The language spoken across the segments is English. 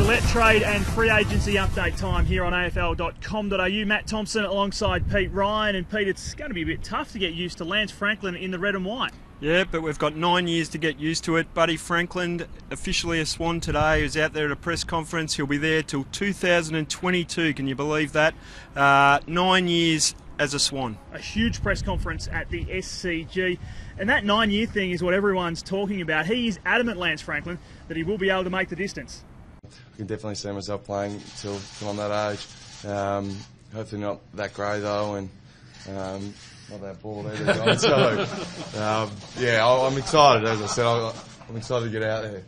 Gillette trade and free agency update time here on AFL.com.au. Matt Thompson alongside Pete Ryan. And Pete, it's going to be a bit tough to get used to Lance Franklin in the red and white. Yeah, but we've got 9 years to get used to it. Buddy Franklin, officially a Swan today, who's out there at a press conference. He'll be there till 2022. Can you believe that? 9 years as a Swan. A huge press conference at the SCG. And that 9-year thing is what everyone's talking about. He is adamant, Lance Franklin, that he will be able to make the distance. I can definitely see myself playing till I'm that age. Hopefully not that grey though, and not that bald either, John. So, yeah, I'm excited. As I said, I'm excited to get out there.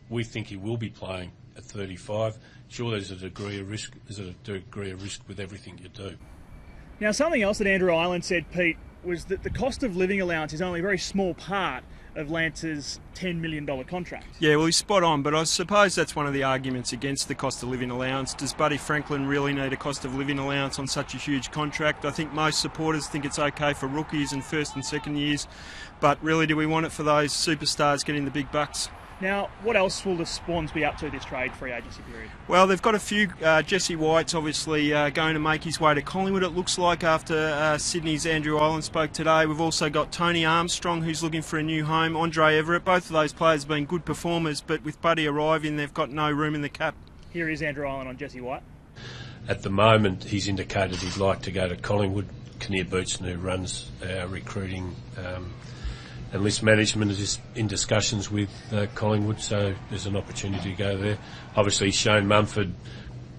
We think he will be playing at 35. Sure, there's a degree of risk. There's a degree of risk with everything you do. Now, something else that Andrew Ireland said, Pete, was that the cost of living allowance is only a very small part of Lance's $10 million contract. Yeah, well, he's spot on, but I suppose that's one of the arguments against the cost of living allowance. Does Buddy Franklin really need a cost of living allowance on such a huge contract? I think most supporters think it's okay for rookies and first and second years, but really, do we want it for those superstars getting the big bucks? Now, what else will the Swans be up to this trade free agency period? Well, they've got a few. Jesse White's obviously going to make his way to Collingwood, it looks like, after Sydney's Andrew Ireland spoke today. We've also got Tony Armstrong, who's looking for a new home, Andre Everett. Both of those players have been good performers, but with Buddy arriving, they've got no room in the cap. Here is Andrew Ireland on Jesse White. At the moment, he's indicated he'd like to go to Collingwood. Kinnear Beatson, who runs our recruiting and list management, is in discussions with Collingwood, so there's an opportunity to go there. Obviously, Shane Mumford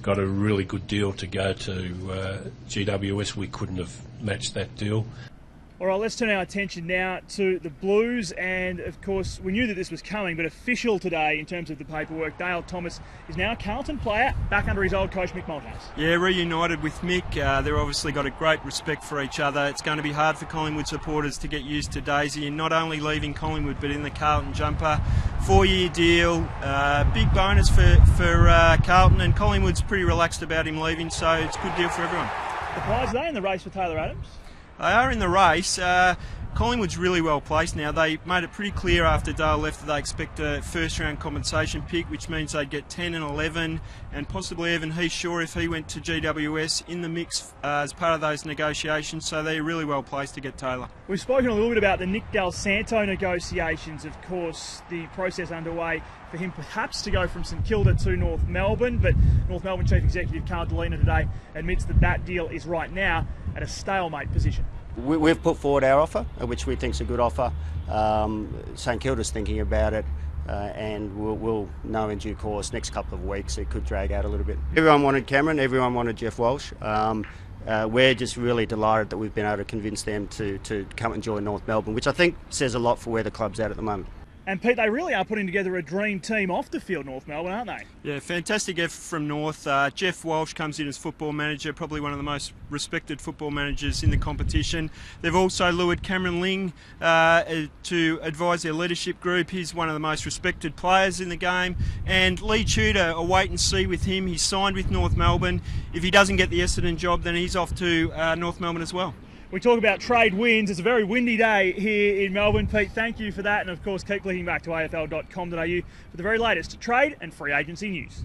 got a really good deal to go to GWS. We couldn't have matched that deal. All right, let's turn our attention now to the Blues, and of course we knew that this was coming, but official today in terms of the paperwork. Dale Thomas is now a Carlton player, back under his old coach Mick Malthouse. Yeah, reunited with Mick. They've obviously got a great respect for each other. It's going to be hard for Collingwood supporters to get used to Daisy, and not only leaving Collingwood but in the Carlton jumper. 4-year deal, big bonus for Carlton, and Collingwood's pretty relaxed about him leaving, so it's a good deal for everyone. The Pies, are they in the race for Taylor Adams? They are in the race. Collingwood's really well placed now. They made it pretty clear after Dale left that they expect a first round compensation pick, which means they'd get 10 and 11, and possibly Evan Heath-Shaw if he went to GWS in the mix as part of those negotiations, so they're really well placed to get Taylor. We've spoken a little bit about the Nick Del Santo negotiations. Of course, the process underway for him perhaps to go from St Kilda to North Melbourne, but North Melbourne Chief Executive Carl Delina today admits that that deal is right now at a stalemate position. We've put forward our offer, which we think is a good offer. St Kilda's thinking about it, and we'll know in due course. Next couple of weeks, it could drag out a little bit. Everyone wanted Cameron, everyone wanted Jeff Walsh. We're just really delighted that we've been able to convince them to come and join North Melbourne, which I think says a lot for where the club's at the moment. And Pete, they really are putting together a dream team off the field, North Melbourne, aren't they? Yeah, fantastic effort from North. Jeff Walsh comes in as football manager, probably one of the most respected football managers in the competition. They've also lured Cameron Ling to advise their leadership group. He's one of the most respected players in the game. And Lee Tudor, a wait and see with him. He's signed with North Melbourne. If he doesn't get the Essendon job, then he's off to North Melbourne as well. We talk about trade wins. It's a very windy day here in Melbourne. Pete, thank you for that. And of course, keep clicking back to AFL.com.au for the very latest trade and free agency news.